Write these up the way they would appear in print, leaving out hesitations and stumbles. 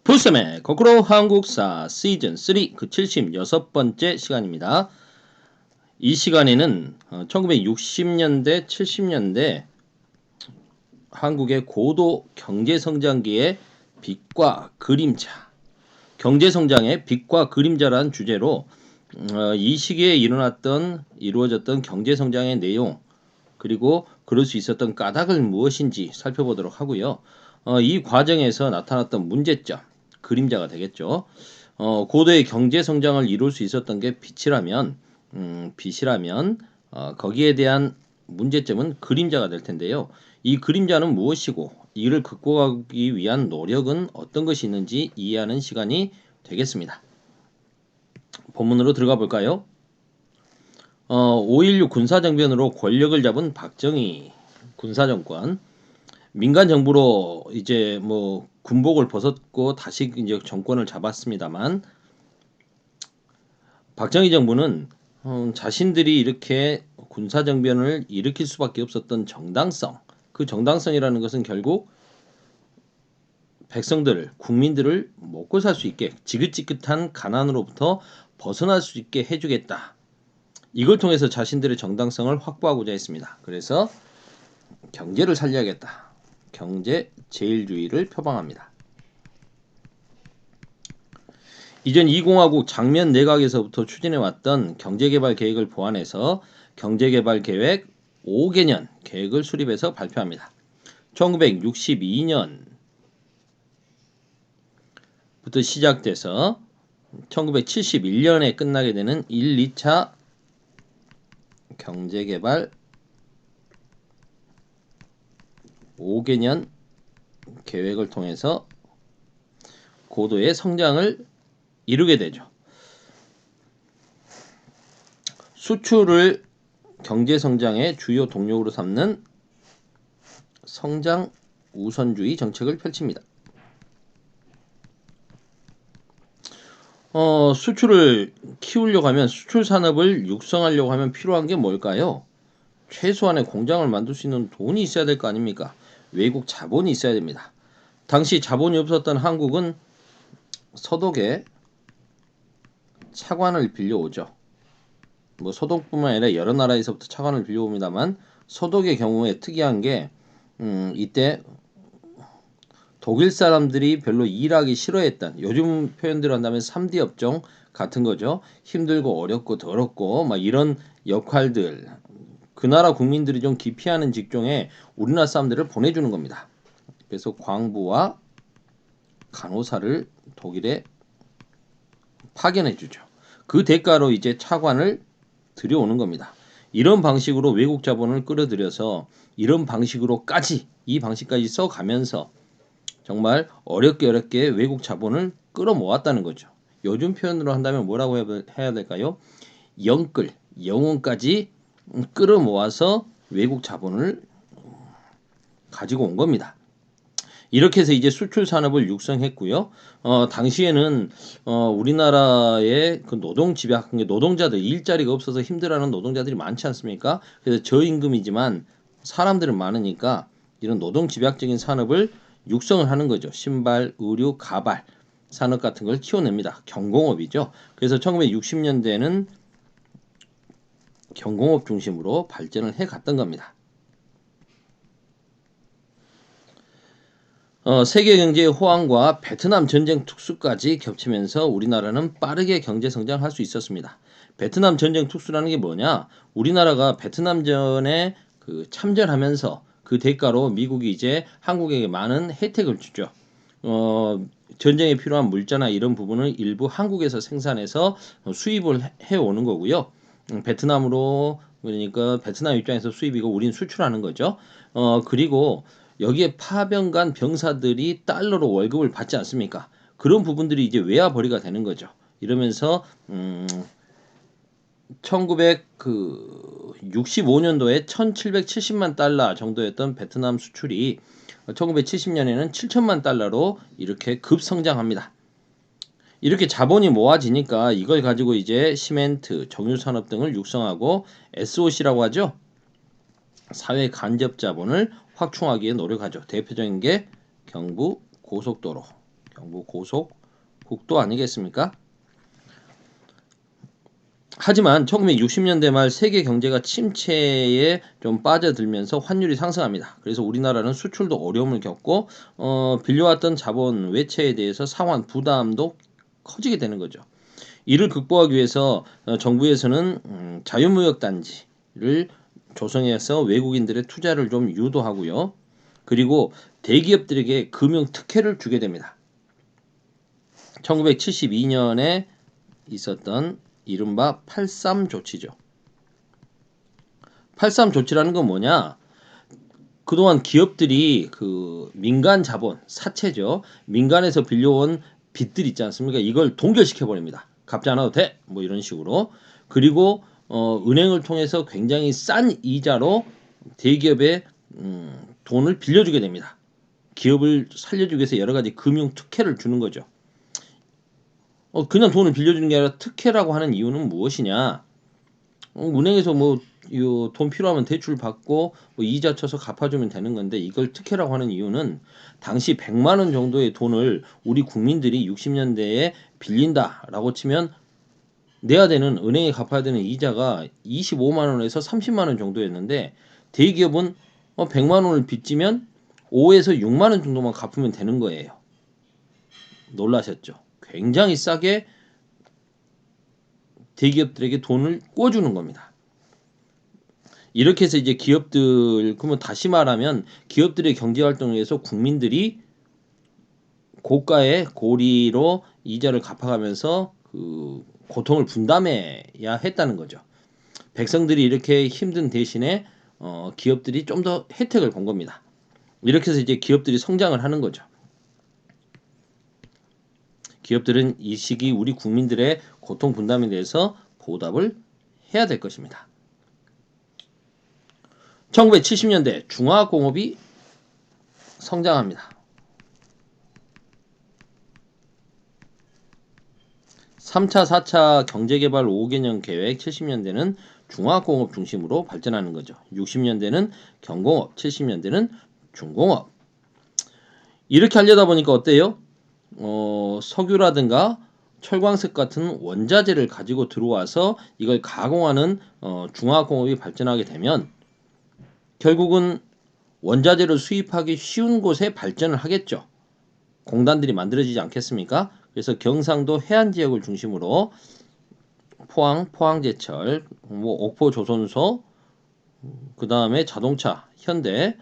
풀쌤의 거꾸로 한국사 시즌 3 그 76번째 시간입니다. 이 시간에는 1960년대 70년대 한국의 고도 경제성장기의 빛과 그림자, 경제성장의 빛과 그림자라는 주제로 이 시기에 이루어졌던 경제성장의 내용, 그리고 그럴 수 있었던 까닭은 무엇인지 살펴보도록 하고요. 이 과정에서 나타났던 문제점, 그림자가 되겠죠. 고도의 경제 성장을 이룰 수 있었던 게 빛이라면, 거기에 대한 문제점은 그림자가 될 텐데요. 이 그림자는 무엇이고 이를 극복하기 위한 노력은 어떤 것이 있는지 이해하는 시간이 되겠습니다. 본문으로 들어가 볼까요? 5.16 군사정변으로 권력을 잡은 박정희 군사정권, 민간 정부로 이제 군복을 벗었고 다시 이제 정권을 잡았습니다만, 박정희 정부는 자신들이 이렇게 군사정변을 일으킬 수밖에 없었던 정당성, 그 정당성이라는 것은 결국 백성들을, 국민들을 먹고 살 수 있게, 지긋지긋한 가난으로부터 벗어날 수 있게 해주겠다. 이걸 통해서 자신들의 정당성을 확보하고자 했습니다. 그래서 경제를 살려야겠다. 경제 제일주의를 표방합니다. 이전 2공화국 장면 내각에서부터 추진해왔던 경제개발 계획을 보완해서 경제개발계획 5개년 계획을 수립해서 발표합니다. 1962년부터 시작돼서 1971년에 끝나게 되는 1, 2차 경제개발 5개년 계획을 통해서 고도의 성장을 이루게 되죠. 수출을 경제 성장의 주요 동력으로 삼는 성장 우선주의 정책을 펼칩니다. 수출을 키우려고 하면, 수출 산업을 육성하려고 하면 필요한 게 뭘까요? 최소한의 공장을 만들 수 있는 돈이 있어야 될 거 아닙니까? 외국 자본이 있어야 됩니다. 당시 자본이 없었던 한국은 서독에 차관을 빌려오죠. 서독뿐만 아니라 여러 나라에서부터 차관을 빌려옵니다만, 서독의 경우에 특이한 게 이때 독일 사람들이 별로 일하기 싫어했던, 요즘 표현대로 한다면 3D 업종 같은 거죠. 힘들고 어렵고 더럽고 막 이런 역할들, 그 나라 국민들이 좀 기피하는 직종에 우리나라 사람들을 보내주는 겁니다. 그래서 광부와 간호사를 독일에 파견해주죠. 그 대가로 이제 차관을 들여오는 겁니다. 이런 방식으로 외국 자본을 끌어들여서 이 방식까지 써가면서 정말 어렵게 외국 자본을 끌어모았다는 거죠. 요즘 표현으로 한다면 뭐라고 해야 될까요? 영혼까지 끌어모아서 외국 자본을 가지고 온 겁니다. 이렇게 해서 이제 수출 산업을 육성했고요. 당시에는 우리나라의 그 노동 집약, 노동자들, 일자리가 없어서 힘들어하는 노동자들이 많지 않습니까? 그래서 저임금이지만 사람들은 많으니까 이런 노동 집약적인 산업을 육성을 하는 거죠. 신발, 의류, 가발 산업 같은 걸 키워냅니다. 경공업이죠. 그래서 1960년대에는 경공업 중심으로 발전을 해갔던 겁니다. 세계 경제의 호황과 베트남 전쟁 특수까지 겹치면서 우리나라는 빠르게 경제 성장할 수 있었습니다. 베트남 전쟁 특수라는 게 뭐냐? 우리나라가 베트남전에 참전하면서 그 대가로 미국이 이제 한국에게 많은 혜택을 주죠. 전쟁에 필요한 물자나 이런 부분을 일부 한국에서 생산해서 수입을 해오는 거고요. 베트남으로, 그러니까 베트남 입장에서 수입이고 우린 수출하는 거죠. 그리고 여기에 파병 간 병사들이 달러로 월급을 받지 않습니까? 그런 부분들이 이제 외화벌이가 되는 거죠. 이러면서 1965년도에 1770만 달러 정도였던 베트남 수출이 1970년에는 7천만 달러로 이렇게 급성장합니다. 이렇게 자본이 모아지니까 이걸 가지고 이제 시멘트, 정유산업 등을 육성하고 SOC라고 하죠. 사회 간접 자본을 확충하기에 노력하죠. 대표적인 게 경부 고속도로, 경부 고속국도 아니겠습니까? 하지만 1960년대 말 세계 경제가 침체에 좀 빠져들면서 환율이 상승합니다. 그래서 우리나라는 수출도 어려움을 겪고 빌려왔던 자본 외채에 대해서 상환 부담도 커지게 되는 거죠. 이를 극복하기 위해서 정부에서는 자유무역 단지를 조성해서 외국인들의 투자를 좀 유도하고요. 그리고 대기업들에게 금융 특혜를 주게 됩니다. 1972년에 있었던 이른바 83 조치죠. 83 조치라는 건 뭐냐? 그동안 기업들이 그 민간 자본, 사채죠. 민간에서 빌려온 빚들 있지 않습니까? 이걸 동결시켜 버립니다. 갚지 않아도 돼. 뭐 이런 식으로. 그리고 은행을 통해서 굉장히 싼 이자로 대기업에 돈을 빌려주게 됩니다. 기업을 살려주기 위해서 여러 가지 금융 특혜를 주는 거죠. 그냥 돈을 빌려주는 게 아니라 특혜라고 하는 이유는 무엇이냐? 은행에서 뭐 돈 필요하면 대출 받고 뭐 이자 쳐서 갚아주면 되는 건데 이걸 특혜라고 하는 이유는 당시 100만 원 정도의 돈을 우리 국민들이 60년대에 빌린다라고 치면 내야 되는 은행에 갚아야 되는 이자가 25만 원에서 30만 원 정도였는데 대기업은 100만 원을 빚지면 5에서 6만 원 정도만 갚으면 되는 거예요. 놀라셨죠? 굉장히 싸게 대기업들에게 돈을 꿔주는 겁니다. 이렇게 해서 이제 기업들, 그러면 다시 말하면 기업들의 경제 활동을 위해서 국민들이 고가의 고리로 이자를 갚아가면서 그 고통을 분담해야 했다는 거죠. 백성들이 이렇게 힘든 대신에 기업들이 좀 더 혜택을 본 겁니다. 이렇게 해서 이제 기업들이 성장을 하는 거죠. 기업들은 이 시기 우리 국민들의 고통 분담에 대해서 보답을 해야 될 것입니다. 1970년대 중화공업이 성장합니다. 3차, 4차 경제개발 5개년 계획 70년대는 중화공업 중심으로 발전하는 거죠. 60년대는 경공업, 70년대는 중공업. 이렇게 하려다 보니까 어때요? 석유라든가 철광석 같은 원자재를 가지고 들어와서 이걸 가공하는 중화공업이 발전하게 되면 결국은 원자재를 수입하기 쉬운 곳에 발전을 하겠죠. 공단들이 만들어지지 않겠습니까? 그래서 경상도 해안 지역을 중심으로 포항제철, 뭐 옥포조선소, 그 다음에 자동차, 현대,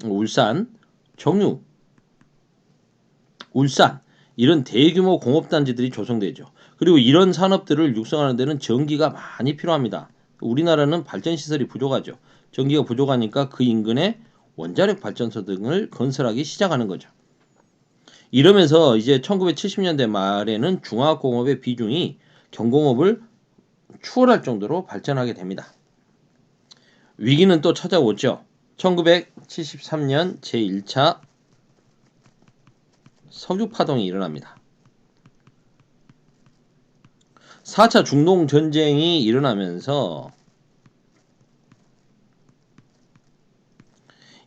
울산, 정유, 울산 이런 대규모 공업단지들이 조성되죠. 그리고 이런 산업들을 육성하는 데는 전기가 많이 필요합니다. 우리나라는 발전시설이 부족하죠. 전기가 부족하니까 그 인근에 원자력 발전소 등을 건설하기 시작하는 거죠. 이러면서 이제 1970년대 말에는 중화공업의 비중이 경공업을 추월할 정도로 발전하게 됩니다. 위기는 또 찾아오죠. 1973년 제1차 석유 파동이 일어납니다. 4차 중동 전쟁이 일어나면서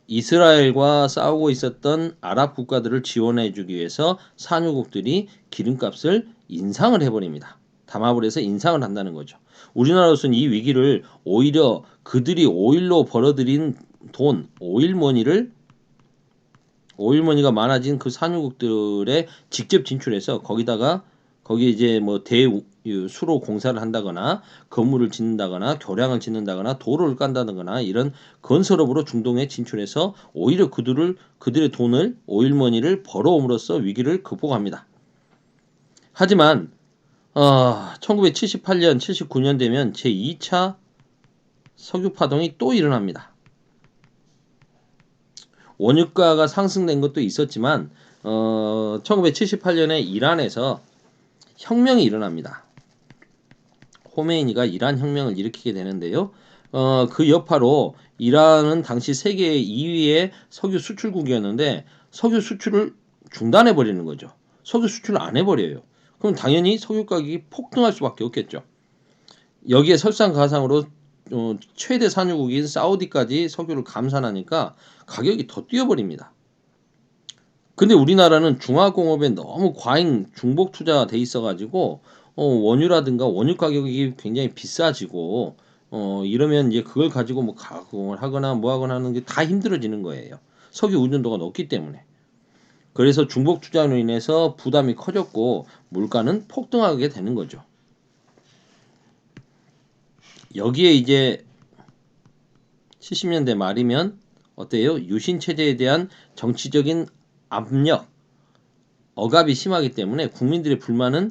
이스라엘과 싸우고 있었던 아랍 국가들을 지원해주기 위해서 산유국들이 기름값을 인상을 해버립니다. 담합을 해서 인상을 한다는 거죠. 우리나라로서는 이 위기를 오히려 그들이 오일로 벌어들인 돈, 오일머니가 많아진 그 산유국들에 직접 진출해서 거기 이제 뭐 수로 공사를 한다거나 건물을 짓는다거나 교량을 짓는다거나 도로를 깐다거나 이런 건설업으로 중동에 진출해서 오히려 그들의 돈을 오일머니를 벌어옴으로써 위기를 극복합니다. 하지만 1978년, 79년 되면 제2차 석유 파동이 또 일어납니다. 원유가가 상승된 것도 있었지만 1978년에 이란에서 혁명이 일어납니다. 호메이니가 이란 혁명을 일으키게 되는데요. 그 여파로 이란은 당시 세계 2위의 석유 수출국이었는데 석유 수출을 중단해 버리는 거죠. 석유 수출을 안 해버려요. 그럼 당연히 석유 가격이 폭등할 수밖에 없겠죠. 여기에 설상가상으로 최대 산유국인 사우디까지 석유를 감산하니까 가격이 더 뛰어버립니다. 근데 우리나라는 중화공업에 너무 과잉 중복 투자돼 있어가지고 원유라든가 원유 가격이 굉장히 비싸지고 이러면 이제 그걸 가지고 뭐 가공을 하거나 뭐 하거나 하는 게 다 힘들어지는 거예요. 석유 의존도가 높기 때문에. 그래서 중복 투자로 인해서 부담이 커졌고 물가는 폭등하게 되는 거죠. 여기에 이제 70년대 말이면 어때요? 유신 체제에 대한 정치적인 압력, 억압이 심하기 때문에 국민들의 불만은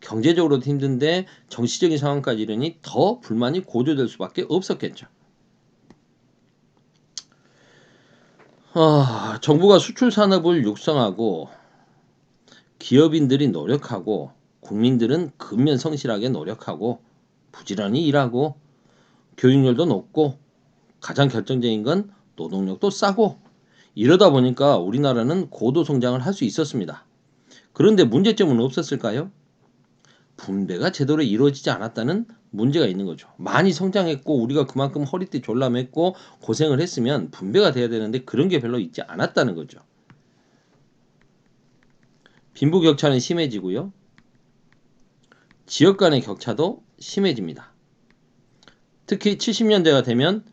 경제적으로도 힘든데 정치적인 상황까지 이르니 더 불만이 고조될 수밖에 없었겠죠. 정부가 수출 산업을 육성하고 기업인들이 노력하고 국민들은 근면 성실하게 노력하고 부지런히 일하고 교육열도 높고 가장 결정적인 건 노동력도 싸고 이러다 보니까 우리나라는 고도 성장을 할 수 있었습니다. 그런데 문제점은 없었을까요? 분배가 제대로 이루어지지 않았다는 문제가 있는 거죠. 많이 성장했고 우리가 그만큼 허리띠 졸라맸고 고생을 했으면 분배가 돼야 되는데 그런 게 별로 있지 않았다는 거죠. 빈부격차는 심해지고요. 지역 간의 격차도 심해집니다. 특히 70년대가 되면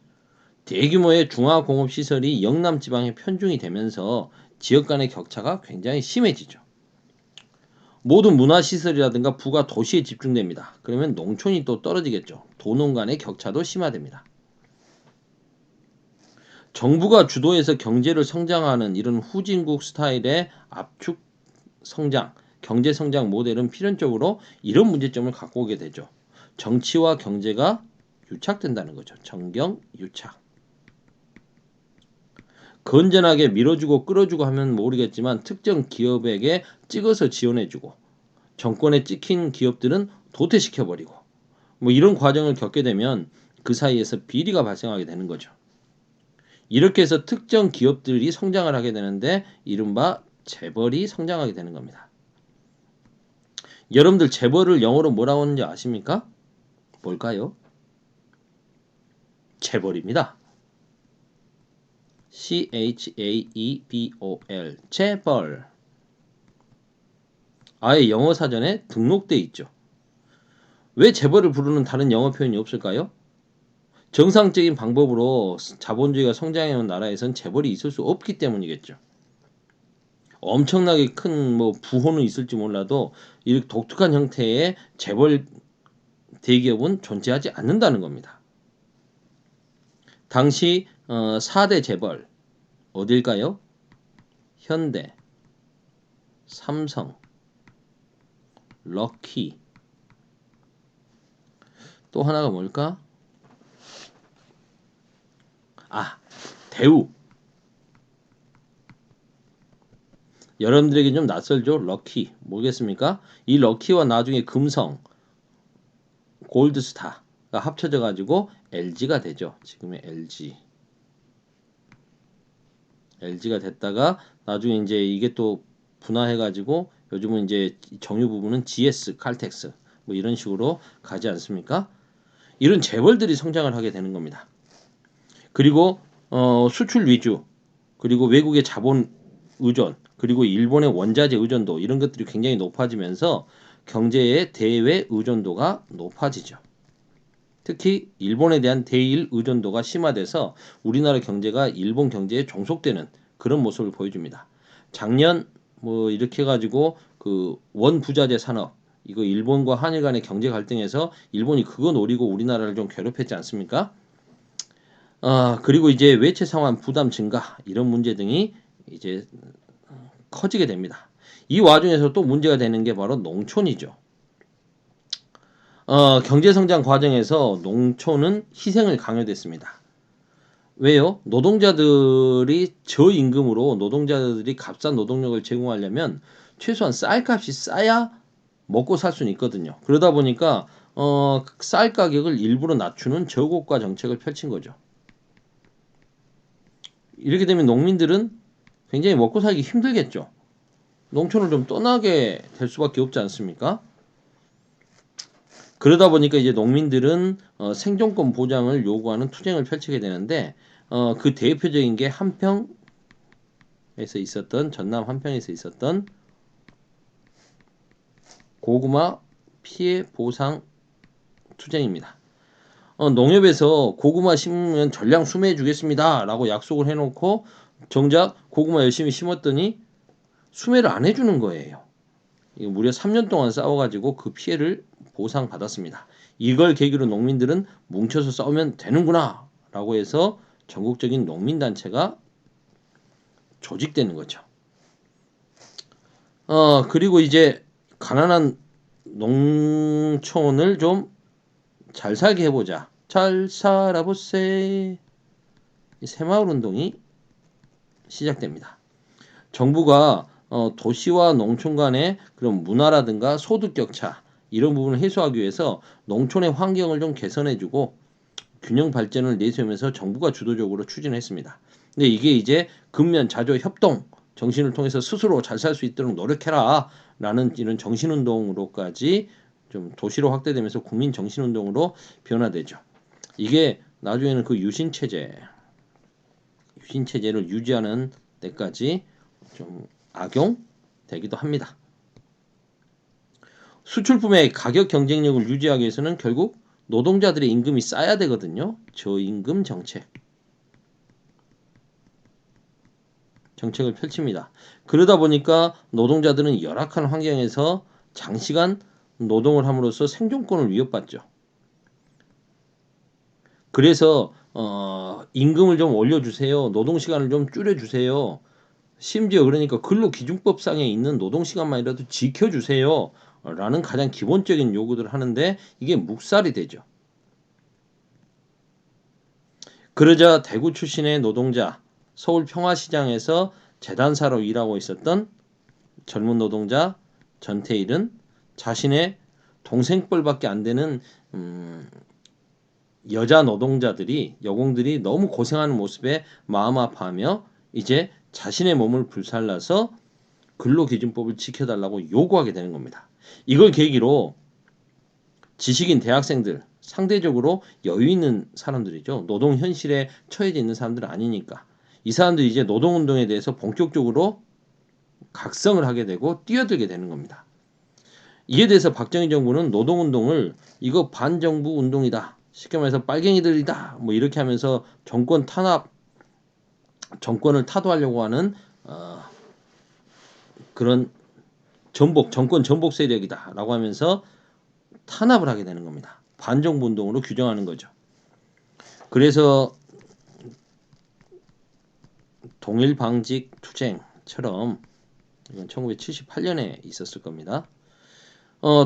대규모의 중화공업시설이 영남 지방에 편중이 되면서 지역 간의 격차가 굉장히 심해지죠. 모든 문화시설이라든가 부가 도시에 집중됩니다. 그러면 농촌이 또 떨어지겠죠. 도농 간의 격차도 심화됩니다. 정부가 주도해서 경제를 성장하는 이런 후진국 스타일의 압축 성장, 경제 성장 모델은 필연적으로 이런 문제점을 갖고 오게 되죠. 정치와 경제가 유착된다는 거죠. 정경 유착. 건전하게 밀어주고 끌어주고 하면 모르겠지만 특정 기업에게 찍어서 지원해주고 정권에 찍힌 기업들은 도태시켜버리고 뭐 이런 과정을 겪게 되면 그 사이에서 비리가 발생하게 되는 거죠. 이렇게 해서 특정 기업들이 성장을 하게 되는데 이른바 재벌이 성장하게 되는 겁니다. 여러분들 재벌을 영어로 뭐라고 하는지 아십니까? 뭘까요? 재벌입니다. CHAEBOL 재벌. 아예 영어 사전에 등록돼 있죠. 왜 재벌을 부르는 다른 영어 표현이 없을까요? 정상적인 방법으로 자본주의가 성장해온 나라에선 재벌이 있을 수 없기 때문이겠죠. 엄청나게 큰 뭐 부호는 있을지 몰라도 이 독특한 형태의 재벌 대기업은 존재하지 않는다는 겁니다. 당시 4대 재벌 어딜까요? 현대, 삼성, 럭키 또 하나가 뭘까? 대우. 여러분들에게 좀 낯설죠? 럭키 모르겠습니까? 이 럭키와 나중에 금성, 골드스타가 합쳐져 가지고 LG가 되죠. 지금의 LG가 됐다가 나중에 이제 이게 또 분화해 가지고 요즘은 이제 정유 부분은 GS, 칼텍스 뭐 이런 식으로 가지 않습니까? 이런 재벌들이 성장을 하게 되는 겁니다. 그리고 수출 위주, 그리고 외국의 자본 의존, 그리고 일본의 원자재 의존도 이런 것들이 굉장히 높아지면서 경제의 대외 의존도가 높아지죠. 특히 일본에 대한 대일 의존도가 심화돼서 우리나라 경제가 일본 경제에 종속되는 그런 모습을 보여줍니다. 작년 뭐 이렇게 해가지고 그 원부자재 산업 이거 일본과 한일 간의 경제 갈등에서 일본이 그거 노리고 우리나라를 좀 괴롭혔지 않습니까? 그리고 이제 외채 상환 부담 증가 이런 문제 등이 이제 커지게 됩니다. 이 와중에서 또 문제가 되는 게 바로 농촌이죠. 경제 성장 과정에서 농촌은 희생을 강요됐습니다. 왜요? 노동자들이 저임금으로 노동자들이 값싼 노동력을 제공하려면 최소한 쌀값이 싸야 먹고 살 수는 있거든요. 그러다 보니까 쌀 가격을 일부러 낮추는 저고가 정책을 펼친 거죠. 이렇게 되면 농민들은 굉장히 먹고 살기 힘들겠죠. 농촌을 좀 떠나게 될 수밖에 없지 않습니까? 그러다 보니까 이제 농민들은 생존권 보장을 요구하는 투쟁을 펼치게 되는데 그 대표적인 게 한평에서 있었던 전남 한평에서 있었던 고구마 피해 보상 투쟁입니다. 농협에서 고구마 심으면 전량 수매해 주겠습니다 라고 약속을 해놓고 정작 고구마 열심히 심었더니 수매를 안 해주는 거예요. 무려 3년 동안 싸워가지고 그 피해를 보상받았습니다. 이걸 계기로 농민들은 뭉쳐서 싸우면 되는구나 라고 해서 전국적인 농민단체가 조직되는 거죠. 그리고 이제 가난한 농촌을 좀 잘 살게 해보자. 잘 살아보세. 새마을 운동이 시작됩니다. 정부가 도시와 농촌 간의 그런 문화라든가 소득 격차 이런 부분을 해소하기 위해서 농촌의 환경을 좀 개선해주고 균형 발전을 내세우면서 정부가 주도적으로 추진했습니다. 근데 이게 이제 근면 자조 협동 정신을 통해서 스스로 잘 살 수 있도록 노력해라 라는 이런 정신운동으로까지 좀 도시로 확대되면서 국민 정신운동으로 변화되죠. 이게 나중에는 그 유신체제를 유지하는 데까지 좀 악용되기도 합니다. 수출품의 가격 경쟁력을 유지하기 위해서는 결국 노동자들의 임금이 싸야 되거든요. 저임금 정책을 펼칩니다. 그러다 보니까 노동자들은 열악한 환경에서 장시간 노동을 함으로써 생존권을 위협받죠. 그래서 임금을 좀 올려주세요. 노동시간을 좀 줄여주세요. 심지어 그러니까 근로기준법상에 있는 노동시간만이라도 지켜주세요. 라는 가장 기본적인 요구들을 하는데 이게 묵살이 되죠. 그러자 대구 출신의 노동자, 서울 평화시장에서 재단사로 일하고 있었던 젊은 노동자 전태일은 자신의 동생뻘밖에 안 되는 여자 노동자들이 여공들이 너무 고생하는 모습에 마음 아파하며 이제 자신의 몸을 불살라서 근로기준법을 지켜달라고 요구하게 되는 겁니다. 이걸 계기로 지식인 대학생들 상대적으로 여유 있는 사람들이죠. 노동 현실에 처해져 있는 사람들은 아니니까 이 사람들이 이제 노동운동에 대해서 본격적으로 각성을 하게 되고 뛰어들게 되는 겁니다. 이에 대해서 박정희 정부는 노동운동을 이거 반정부 운동이다. 쉽게 말해서 빨갱이들이다. 뭐 이렇게 하면서 정권을 타도하려고 하는 그런 정권 전복 세력이다라고 하면서 탄압을 하게 되는 겁니다. 반정부 운동으로 규정하는 거죠. 그래서 동일방직 투쟁처럼 이건 1978년에 있었을 겁니다.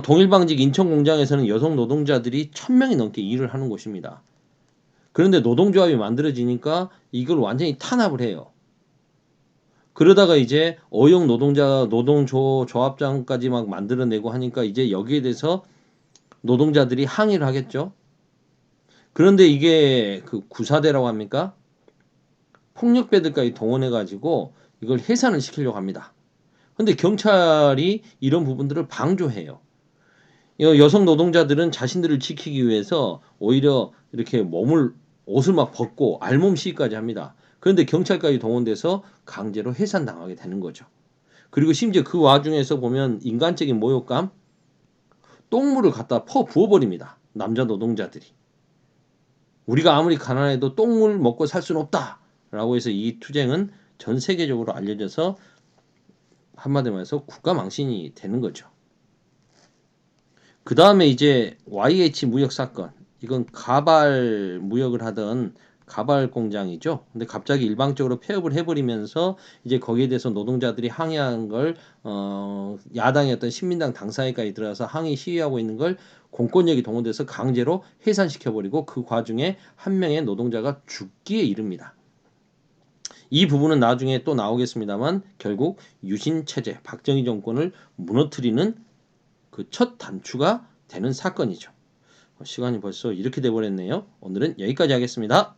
동일방직 인천공장에서는 여성 노동자들이 1000명이 넘게 일을 하는 곳입니다. 그런데 노동조합이 만들어지니까 이걸 완전히 탄압을 해요. 그러다가 이제 어용 노동자 노동조합장까지 막 만들어내고 하니까 이제 여기에 대해서 노동자들이 항의를 하겠죠. 그런데 이게 그 구사대라고 합니까? 폭력배들까지 동원해가지고 이걸 해산을 시키려고 합니다. 근데 경찰이 이런 부분들을 방조해요. 여성 노동자들은 자신들을 지키기 위해서 오히려 이렇게 옷을 막 벗고 알몸 시위까지 합니다. 그런데 경찰까지 동원돼서 강제로 해산당하게 되는 거죠. 그리고 심지어 그 와중에서 보면 인간적인 모욕감, 똥물을 갖다 퍼 부어버립니다. 남자 노동자들이. 우리가 아무리 가난해도 똥물 먹고 살 수는 없다라고 해서 이 투쟁은 전 세계적으로 알려져서 한마디로 해서 국가 망신이 되는 거죠. 그 다음에 이제 YH 무역 사건. 이건 가발 무역을 하던 가발 공장이죠. 근데 갑자기 일방적으로 폐업을 해버리면서 이제 거기에 대해서 노동자들이 항의한 걸 야당이었던 신민당 당사회까지 들어가서 항의 시위하고 있는 걸 공권력이 동원돼서 강제로 해산시켜버리고 그 과중에 한 명의 노동자가 죽기에 이릅니다. 이 부분은 나중에 또 나오겠습니다만 결국 유신체제 박정희 정권을 무너뜨리는 그 첫 단추가 되는 사건이죠. 시간이 벌써 이렇게 돼버렸네요. 오늘은 여기까지 하겠습니다.